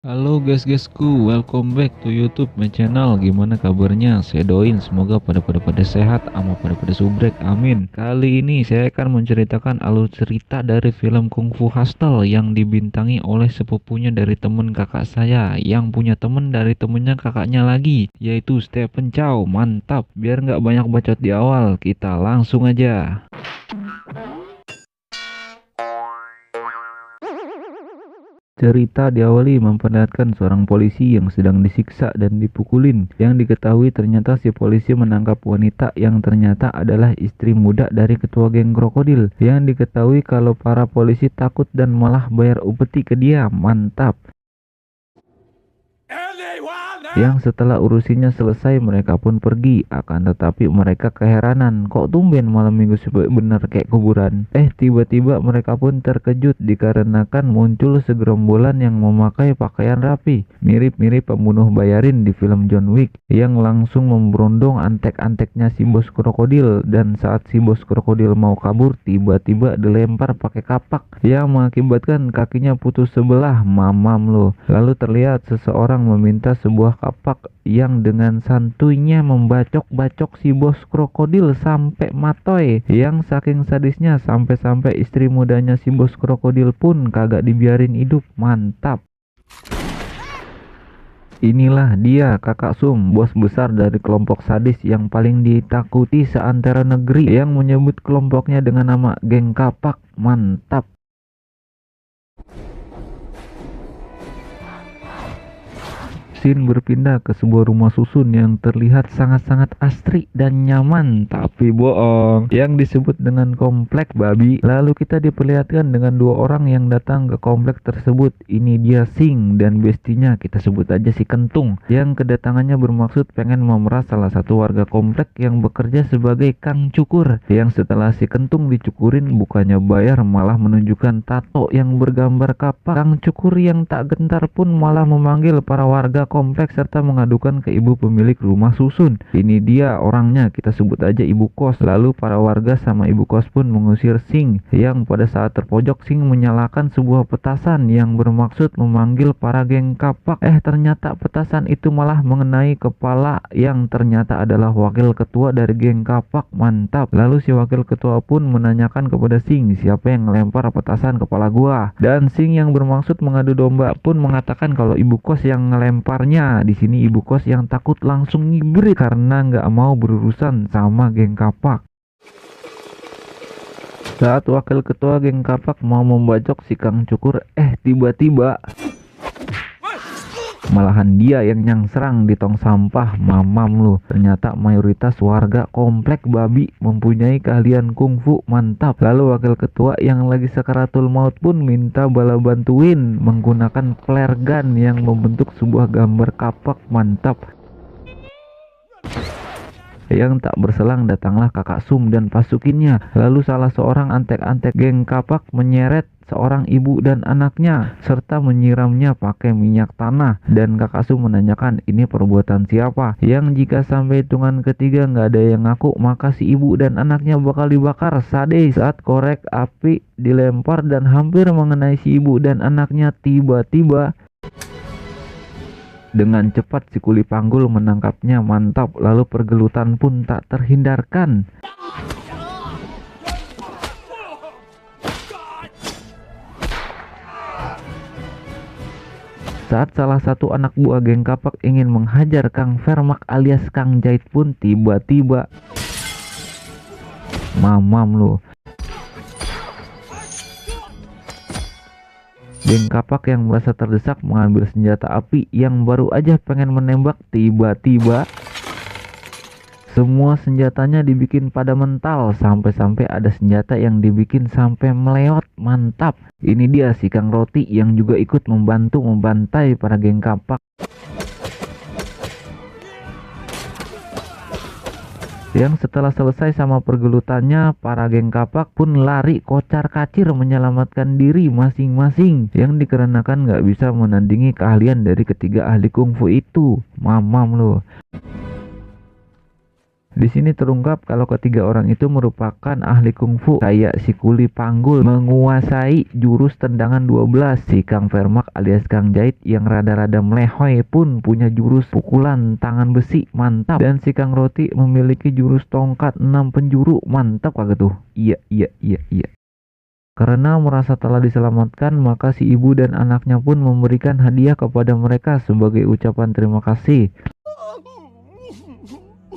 Halo guys-guysku, welcome back to YouTube my channel. Gimana kabarnya? Saya doain semoga pada sehat, ama pada subrek, amin. Kali ini saya akan menceritakan alur cerita dari film Kung Fu Hustle yang dibintangi oleh sepupunya dari temen kakak saya, yang punya temen dari temennya kakaknya lagi, yaitu Stephen Chow. Mantap, biar nggak banyak bacot di awal, kita langsung aja. Cerita diawali memperlihatkan seorang polisi yang sedang disiksa dan dipukulin. Yang diketahui ternyata si polisi menangkap wanita yang ternyata adalah istri muda dari ketua geng krokodil. Yang diketahui kalau para polisi takut dan malah bayar upeti ke dia. Mantap. Yang setelah urusinya selesai mereka pun pergi. Akan tetapi mereka keheranan, kok tumben malam minggu bener kayak kuburan. Tiba-tiba mereka pun terkejut dikarenakan muncul segerombolan yang memakai pakaian rapi, mirip-mirip pembunuh bayarin di film John Wick, yang langsung memberondong antek-anteknya si bos krokodil. Dan saat si bos krokodil mau kabur, tiba-tiba dilempar pakai kapak yang mengakibatkan kakinya putus sebelah. Mamam lo. Lalu terlihat seseorang meminta sebuah kapak yang dengan santuinya membacok-bacok si bos krokodil sampai matoy. Yang saking sadisnya sampai-sampai istri mudanya si bos krokodil pun kagak dibiarin hidup. Mantap. Inilah dia Kakak Sum, bos besar dari kelompok sadis yang paling ditakuti seantero negeri, yang menyebut kelompoknya dengan nama geng kapak. Mantap. Scene berpindah ke sebuah rumah susun yang terlihat sangat-sangat asri dan nyaman, tapi bohong, yang disebut dengan komplek babi. Lalu kita diperlihatkan dengan dua orang yang datang ke komplek tersebut. Ini dia Sing dan bestinya, kita sebut aja si Kentung, yang kedatangannya bermaksud pengen memeras salah satu warga komplek yang bekerja sebagai kang cukur. Yang setelah si Kentung dicukurin, bukannya bayar malah menunjukkan tato yang bergambar kapak. Kang cukur yang tak gentar pun malah memanggil para warga kompleks serta mengadukan ke ibu pemilik rumah susun. Ini dia orangnya, kita sebut aja ibu kos. Lalu para warga sama ibu kos pun mengusir Sing, yang pada saat terpojok Sing menyalakan sebuah petasan yang bermaksud memanggil para geng kapak. Ternyata petasan itu malah mengenai kepala yang ternyata adalah wakil ketua dari geng kapak. Mantap. Lalu si wakil ketua pun menanyakan kepada Sing, siapa yang ngelempar petasan kepala gua? Dan Sing yang bermaksud mengadu domba pun mengatakan kalau ibu kos yang ngelempar. Di sini ibu kos yang takut langsung ngibrit karena nggak mau berurusan sama geng kapak. Saat wakil ketua geng kapak mau membacok si kang cukur, tiba-tiba malahan dia yang serang di tong sampah. Mamam lu, ternyata mayoritas warga komplek babi mempunyai keahlian kungfu. Mantap. Lalu wakil ketua yang lagi sakaratul maut pun minta bala bantuin menggunakan flare gun yang membentuk sebuah gambar kapak. Mantap. Yang tak berselang datanglah Kakak Sum dan pasukinnya. Lalu salah seorang antek-antek geng kapak menyeret seorang ibu dan anaknya serta menyiramnya pakai minyak tanah. Dan Kakak Sum menanyakan ini perbuatan siapa, yang jika sampai hitungan ketiga nggak ada yang ngaku maka si ibu dan anaknya bakal dibakar. Sadis. Saat korek api dilempar dan hampir mengenai si ibu dan anaknya, tiba-tiba dengan cepat si kuli panggul menangkapnya. Mantap. Lalu pergelutan pun tak terhindarkan. Saat salah satu anak buah geng kapak ingin menghajar Kang Vermak alias Kang Jahit pun tiba-tiba mamam lu. Geng kapak yang merasa terdesak mengambil senjata api yang baru aja pengen menembak. Tiba-tiba semua senjatanya dibikin pada mental, sampai-sampai ada senjata yang dibikin sampai meleot. Mantap. Ini dia si Kang Roti yang juga ikut membantu membantai para geng kapak. Yang setelah selesai sama pergelutannya, para geng kapak pun lari kocar-kacir menyelamatkan diri masing-masing, yang dikarenakan nggak bisa menandingi keahlian dari ketiga ahli kungfu itu. Mamam loh. Di sini terungkap kalau ketiga orang itu merupakan ahli kungfu kayak si Kuli Panggul menguasai jurus tendangan 12, si Kang Vermak alias Kang Jahit yang rada-rada melehoy pun punya jurus pukulan tangan besi mantap, dan si Kang Roti memiliki jurus tongkat 6 penjuru mantap kagak tuh. Iya. Karena merasa telah diselamatkan, maka si ibu dan anaknya pun memberikan hadiah kepada mereka sebagai ucapan terima kasih.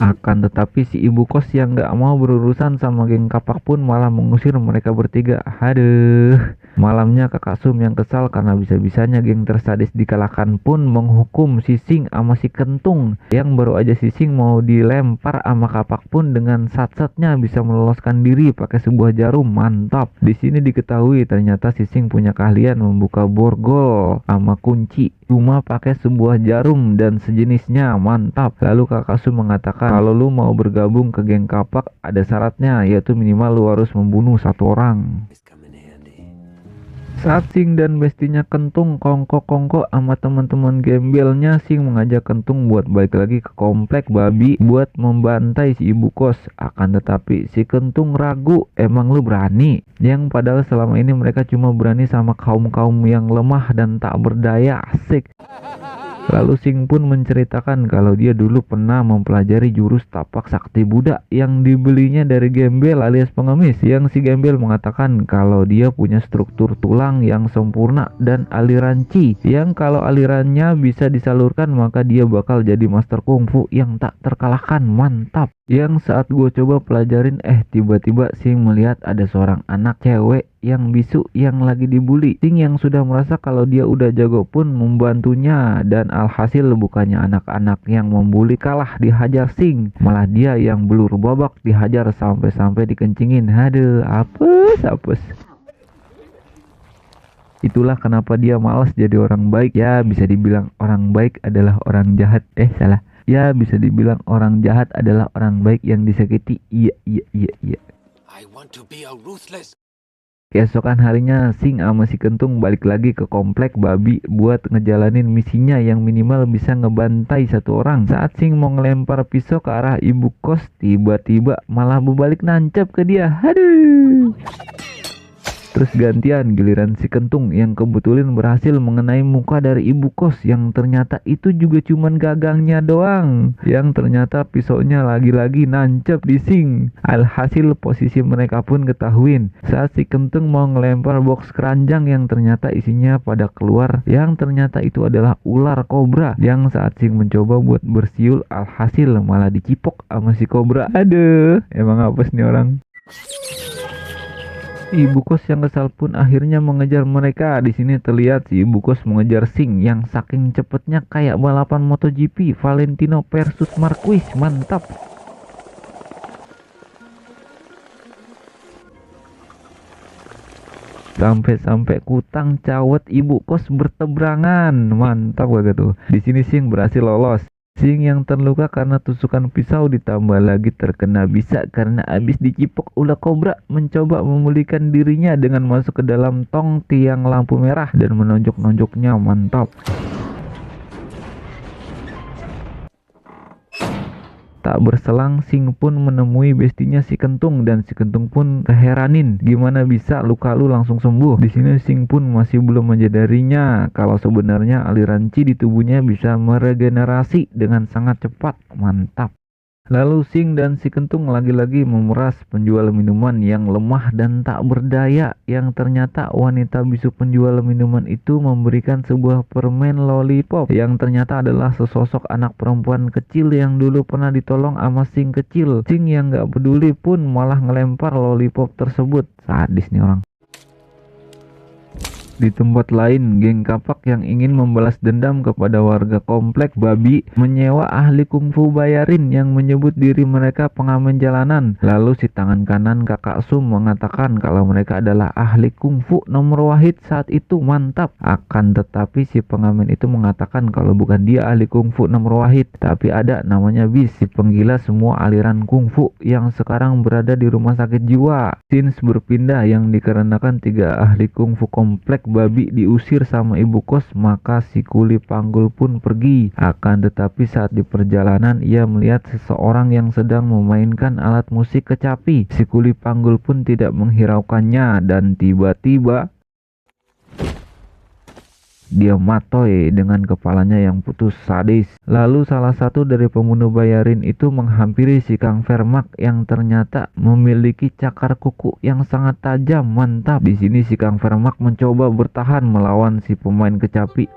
Akan tetapi si ibu kos yang gak mau berurusan sama geng kapak pun malah mengusir mereka bertiga. Aduh, malamnya kakak Sum yang kesal karena bisa-bisanya geng tersadis dikalahkan pun menghukum si Sing sama si Kentung, yang baru aja si Sing mau dilempar sama kapak pun dengan sat-satnya bisa meloloskan diri pakai sebuah jarum mantap. Di sini diketahui ternyata si Sing punya keahlian membuka borgol sama kunci cuma pakai sebuah jarum dan sejenisnya mantap. Lalu kakak Sum mengatakan kalau lu mau bergabung ke geng kapak ada syaratnya, yaitu minimal lu harus membunuh satu orang. Saat Sing dan bestinya Kentung kongko-kongko sama teman-teman gembelnya, Sing mengajak Kentung buat balik lagi ke komplek babi buat membantai si ibu kos. Akan tetapi si Kentung ragu, emang lu berani? Yang padahal selama ini mereka cuma berani sama kaum-kaum yang lemah dan tak berdaya. Asik. Lalu Sing pun menceritakan kalau dia dulu pernah mempelajari jurus tapak sakti Buddha yang dibelinya dari gembel alias pengemis, yang si gembel mengatakan kalau dia punya struktur tulang yang sempurna dan aliran Qi, yang kalau alirannya bisa disalurkan maka dia bakal jadi master kungfu yang tak terkalahkan. Mantap. Yang saat gue coba pelajarin tiba-tiba Sing melihat ada seorang anak cewek yang bisu yang lagi dibully. Sing yang sudah merasa kalau dia udah jago pun membantunya, dan alhasil bukannya anak-anak yang membuli kalah dihajar Sing, malah dia yang belur babak dihajar sampai-sampai dikencingin. Aduh, apes. Itulah kenapa dia malas jadi orang baik. Ya bisa dibilang orang baik adalah orang jahat. Salah. Ya bisa dibilang orang jahat adalah orang baik yang disakiti. Iya. I want to be a ruthless. Keesokan harinya Sing sama si Kentung balik lagi ke komplek babi buat ngejalanin misinya yang minimal bisa ngebantai satu orang. Saat Sing mau ngelempar pisau ke arah ibu kos, tiba-tiba malah berbalik nancep ke dia. Aduh. Terus gantian giliran si Kentung yang kebetulan berhasil mengenai muka dari ibu kos, yang ternyata itu juga cuman gagangnya doang, yang ternyata pisaunya lagi-lagi nancep di Sing. Alhasil posisi mereka pun ketahuin saat si Kentung mau ngelempar box keranjang yang ternyata isinya pada keluar, yang ternyata itu adalah ular kobra, yang saat Sing mencoba buat bersiul alhasil malah dicipok sama si kobra. Aduh, emang apes nih orang. Ibu kos yang kesal pun akhirnya mengejar mereka. Di sini terlihat si ibu kos mengejar Sing yang saking cepetnya kayak balapan MotoGP Valentino versus Marquez. Mantap. Sampai-sampai kutang cawet ibu kos berteberangan. Mantap banget tuh. Di sini Sing berhasil lolos. Sing yang terluka karena tusukan pisau ditambah lagi terkena bisa karena habis dicipok ular kobra mencoba memulihkan dirinya dengan masuk ke dalam tong tiang lampu merah dan menonjok-nonjoknya. Mantap. Tak berselang Sing pun menemui bestinya si Kentung, dan si Kentung pun keheranin gimana bisa luka lu langsung sembuh. Di sini Sing pun masih belum menyadarinya kalau sebenarnya aliran Qi di tubuhnya bisa meregenerasi dengan sangat cepat. Mantap. Lalu Sing dan si Kentung lagi-lagi memeras penjual minuman yang lemah dan tak berdaya, yang ternyata wanita bisu penjual minuman itu memberikan sebuah permen lollipop yang ternyata adalah sesosok anak perempuan kecil yang dulu pernah ditolong sama Sing kecil. Sing yang gak peduli pun malah ngelempar lollipop tersebut. Sadis nih orang. Di tempat lain, geng kapak yang ingin membalas dendam kepada warga komplek babi menyewa ahli kungfu bayarin yang menyebut diri mereka pengamen jalanan. Lalu si tangan kanan kakak Sum mengatakan kalau mereka adalah ahli kungfu nomor wahid saat itu. Mantap. Akan tetapi si pengamen itu mengatakan kalau bukan dia ahli kungfu nomor wahid, tapi ada namanya Bis, si penggila semua aliran kungfu yang sekarang berada di rumah sakit jiwa. Sins berpindah yang dikarenakan tiga ahli kungfu komplek komplek babi diusir sama ibu kos, maka si kuli panggul pun pergi. Akan tetapi saat di perjalanan ia melihat seseorang yang sedang memainkan alat musik kecapi. Si kuli panggul pun tidak menghiraukannya dan tiba-tiba dia matoy dengan kepalanya yang putus sadis. Lalu salah satu dari pembunuh bayarin itu menghampiri si Kang Vermak yang ternyata memiliki cakar kuku yang sangat tajam. Mantap. Di sini si Kang Vermak mencoba bertahan melawan si pemain kecapi.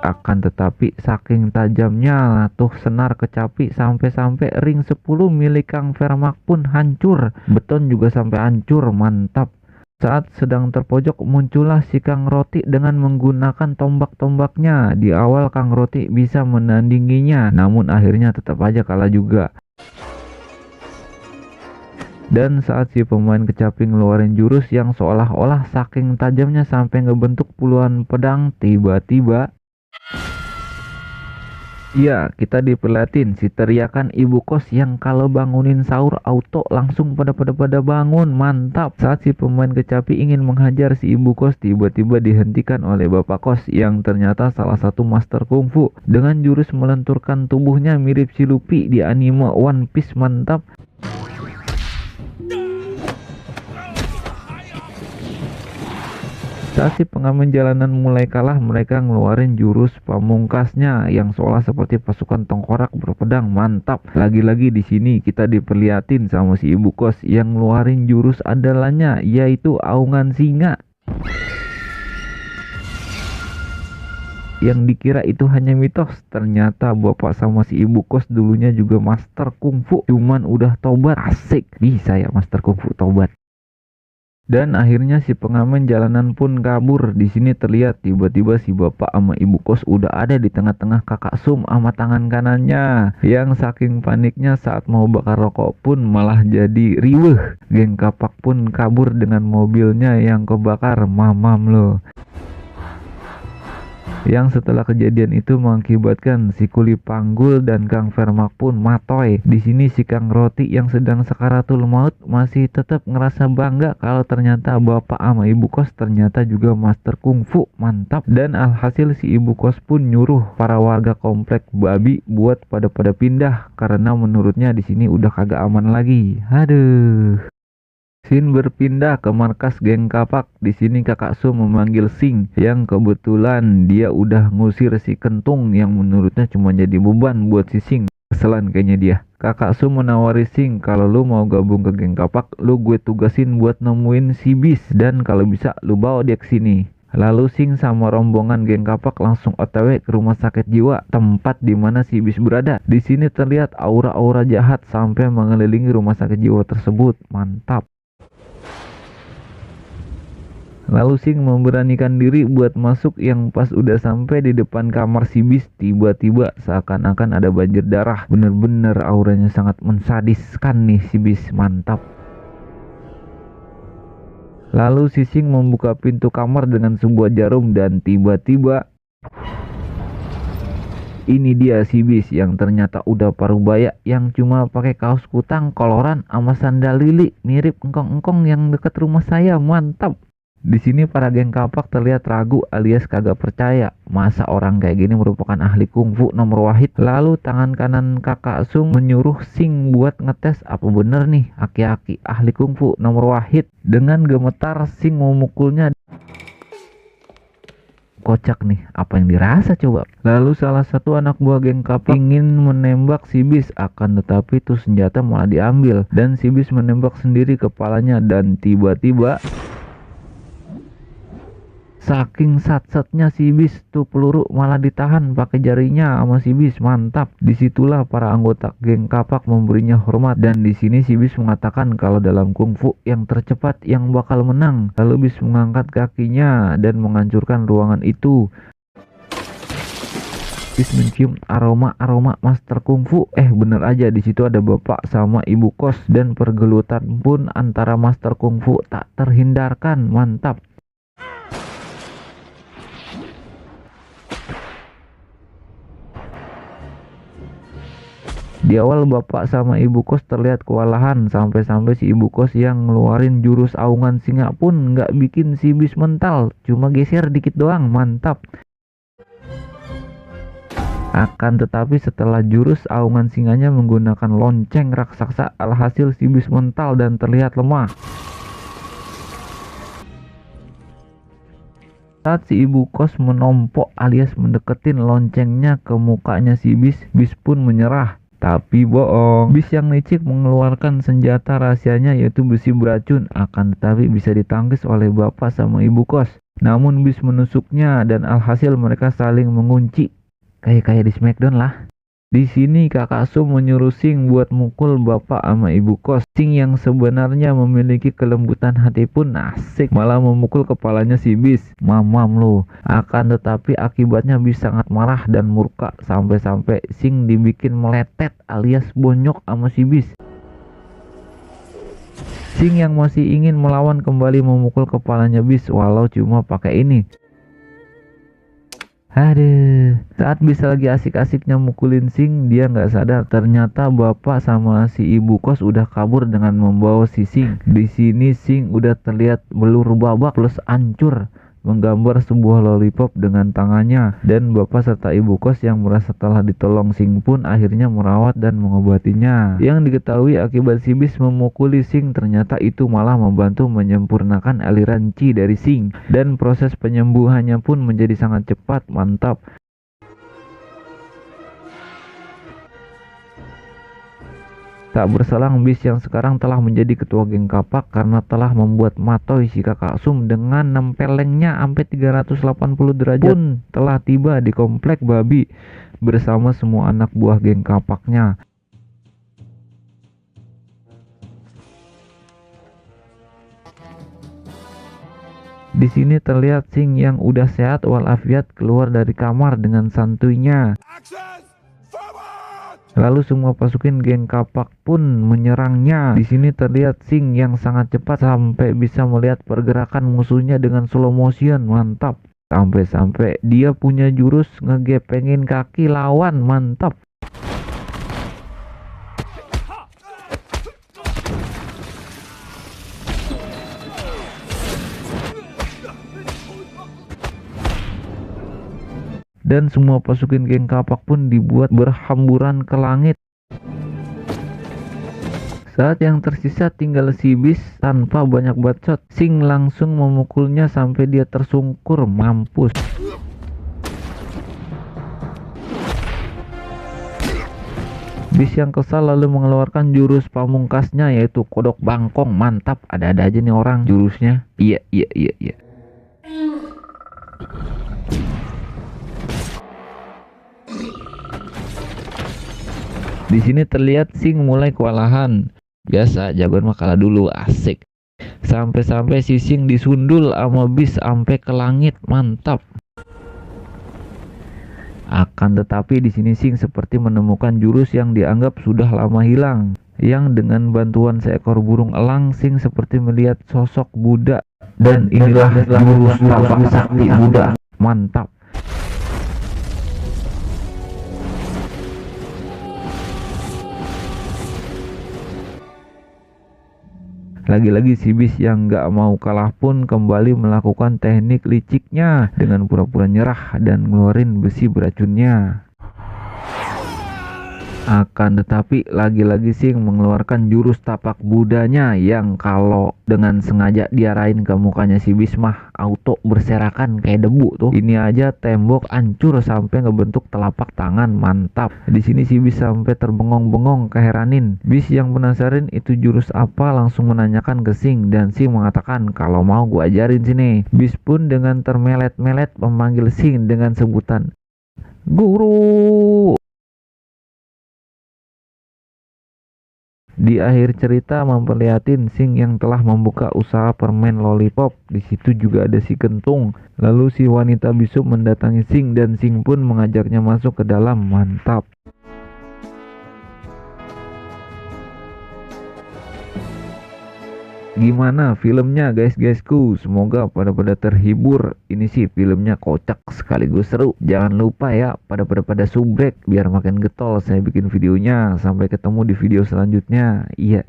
Akan tetapi saking tajamnya tuh senar kecapi sampai-sampai ring 10 milik Kang Vermak pun hancur. Beton juga sampai hancur. Mantap. Saat sedang terpojok muncullah si Kang Roti dengan menggunakan tombak-tombaknya. Di awal Kang Roti bisa menandinginya, namun akhirnya tetap aja kalah juga. Dan saat si pemain kecapi ngeluarin jurus yang seolah-olah saking tajamnya sampai ngebentuk puluhan pedang, tiba-tiba ya, kita diperlihatin si teriakan ibu kos yang kalau bangunin sahur auto langsung pada bangun. Mantap. Saat si pemain kecapi ingin menghajar si ibu kos, tiba-tiba dihentikan oleh bapak kos yang ternyata salah satu master kungfu dengan jurus melenturkan tubuhnya mirip si Luffy di anime One Piece. Mantap. Saat si pengamen jalanan mulai kalah, mereka ngeluarin jurus pamungkasnya yang seolah seperti pasukan tengkorak berpedang. Mantap. Lagi-lagi di sini kita diperlihatin sama si ibu kos yang ngeluarin jurus andalannya, yaitu aungan singa. Yang dikira itu hanya mitos, ternyata bapak sama si ibu kos dulunya juga master kungfu, cuman udah tobat. Asik, bisa ya master kungfu tobat. Dan akhirnya si pengamen jalanan pun kabur. Di sini terlihat tiba-tiba si bapak sama ibu kos udah ada di tengah-tengah kakak Sum sama tangan kanannya. Yang saking paniknya saat mau bakar rokok pun malah jadi riweuh. Geng kapak pun kabur dengan mobilnya yang kebakar. Mamam loh. Yang setelah kejadian itu mengakibatkan si kuli panggul dan Kang Vermak pun matoy. Di sini si Kang Roti yang sedang sakaratul maut masih tetap ngerasa bangga kalau ternyata bapak sama ibu kos ternyata juga master kungfu. Mantap. Dan alhasil si ibu kos pun nyuruh para warga komplek babi buat pada pindah karena menurutnya di sini udah kagak aman lagi. Aduh. Scene berpindah ke markas geng kapak. Di sini kakak Su memanggil Sing yang kebetulan dia udah ngusir si Kentung yang menurutnya cuma jadi beban buat si Sing. Keselan kayaknya dia. Kakak Su menawari Sing, kalau lu mau gabung ke geng kapak, lu gue tugasin buat nemuin si Bis dan kalau bisa lu bawa dia ke sini. Lalu Sing sama rombongan geng kapak langsung OTW ke rumah sakit jiwa, tempat di mana si Bis berada. Di sini terlihat aura-aura jahat sampai mengelilingi rumah sakit jiwa tersebut. Mantap. Lalu Sing memberanikan diri buat masuk, yang pas udah sampai di depan kamar si Bis, tiba-tiba seakan-akan ada banjir darah. Bener-bener auranya sangat mensadiskan nih si Bis. Mantap. Lalu si Sing membuka pintu kamar dengan sebuah jarum dan tiba-tiba ini dia si Bis yang ternyata udah parubaya, yang cuma pakai kaos kutang koloran sama sandal lili mirip engkong-engkong yang dekat rumah saya. Mantap. Di sini para geng kapak terlihat ragu alias kagak percaya. Masa orang kayak gini merupakan ahli kungfu nomor wahid. Lalu tangan kanan kakak Sung menyuruh Sing buat ngetes apa bener nih aki-aki ahli kungfu nomor wahid. Dengan gemetar Sing memukulnya. Kocak nih, apa yang dirasa coba. Lalu salah satu anak buah geng kapak ingin menembak si Bis, akan tetapi tuh senjata malah diambil dan si Bis menembak sendiri kepalanya. Dan tiba-tiba saking sat-satnya si Bis tuh peluru malah ditahan pakai jarinya sama si Bis. Mantap. Disitulah para anggota geng kapak memberinya hormat dan di sini si Bis mengatakan kalau dalam kungfu yang tercepat yang bakal menang. Lalu Bis mengangkat kakinya dan menghancurkan ruangan itu. Bis mencium aroma master kungfu. Bener aja di situ ada bapak sama ibu kos dan pergelutan pun antara master kungfu tak terhindarkan. Mantap. Di awal bapak sama ibu kos terlihat kewalahan, sampai-sampai si ibu kos yang ngeluarin jurus aungan singa pun nggak bikin si bis mental, cuma geser dikit doang, mantap. Akan tetapi setelah jurus aungan singanya menggunakan lonceng raksasa, alhasil si bis mental dan terlihat lemah. Saat si ibu kos menompok alias mendeketin loncengnya ke mukanya si bis, bis pun menyerah. Tapi bohong, bis yang licik mengeluarkan senjata rahasianya yaitu besi beracun, akan tetapi bisa ditangkis oleh bapak sama ibu kos. Namun bis menusuknya dan alhasil mereka saling mengunci. Kayak di Smackdown lah. Di sini kakak Sum menyuruh Sing buat mukul bapak sama ibu kos. Sing yang sebenarnya memiliki kelembutan hati pun asik malah memukul kepalanya si bis. Mamam lo. Akan tetapi akibatnya bis sangat marah dan murka sampai-sampai Sing dibikin meletet alias bonyok sama si bis. Sing yang masih ingin melawan kembali memukul kepalanya bis walau cuma pakai ini. Aduh, saat bisa lagi asik-asiknya mukulin Sing, dia nggak sadar ternyata bapak sama si ibu kos udah kabur dengan membawa si Sing. Di sini Sing udah terlihat belur babak plus hancur, menggambar sebuah lollipop dengan tangannya, dan bapak serta ibu kos yang merasa telah ditolong Sing pun akhirnya merawat dan mengobatinya. Yang diketahui akibat si bis memukuli Sing ternyata itu malah membantu menyempurnakan aliran chi dari Sing, dan proses penyembuhannya pun menjadi sangat cepat, mantap. Tak berselang bis yang sekarang telah menjadi ketua geng kapak karena telah membuat matoy si kakak Sum dengan nempelengnya sampai 380 derajat pun telah tiba di komplek babi bersama semua anak buah geng kapaknya. Di sini terlihat Sing yang udah sehat walafiat keluar dari kamar dengan santuinya. Lalu semua pasukan geng kapak pun menyerangnya. Di sini terlihat Sing yang sangat cepat sampai bisa melihat pergerakan musuhnya dengan slow motion, mantap. Sampai-sampai dia punya jurus ngegepengin kaki lawan, mantap. Dan semua pasukan geng kapak pun dibuat berhamburan ke langit. Saat yang tersisa tinggal si bis tanpa banyak bacot, Sing langsung memukulnya sampai dia tersungkur, mampus. Bis yang kesal lalu mengeluarkan jurus pamungkasnya yaitu kodok bangkong, mantap. Ada-ada aja nih orang jurusnya. Iya. Di sini terlihat Sing mulai kewalahan. Biasa, jagoan mah kalah dulu, asik. Sampai-sampai si Sing disundul sama bis sampai ke langit, mantap. Akan tetapi di sini Sing seperti menemukan jurus yang dianggap sudah lama hilang. Yang dengan bantuan seekor burung elang, Sing seperti melihat sosok Buddha. Dan inilah jurus tapak sakti Buddha, mantap. Lagi-lagi si bis yang gak mau kalah pun kembali melakukan teknik liciknya dengan pura-pura nyerah dan ngeluarin besi beracunnya. Akan tetapi lagi-lagi Sing mengeluarkan jurus tapak Budanya yang kalau dengan sengaja diarahin ke mukanya si bis mah auto berserakan kayak debu tuh. Ini aja tembok hancur sampai ngebentuk telapak tangan, mantap. Di sini si bis sampai terbengong-bengong keheranin. Bis yang penasaran itu jurus apa langsung menanyakan ke Sing dan Sing mengatakan kalau mau gua ajarin sini. Bis pun dengan termelet-melet memanggil Sing dengan sebutan guru. Di akhir cerita memperlihatin Sing yang telah membuka usaha permen lollipop. Di situ juga ada si Kentung. Lalu si wanita bisu mendatangi Sing dan Sing pun mengajaknya masuk ke dalam, mantap. Gimana filmnya guysku? Semoga pada terhibur. Ini sih filmnya kocak sekaligus seru. Jangan lupa ya pada subrek biar makin getol saya bikin videonya. Sampai ketemu di video selanjutnya. Iya.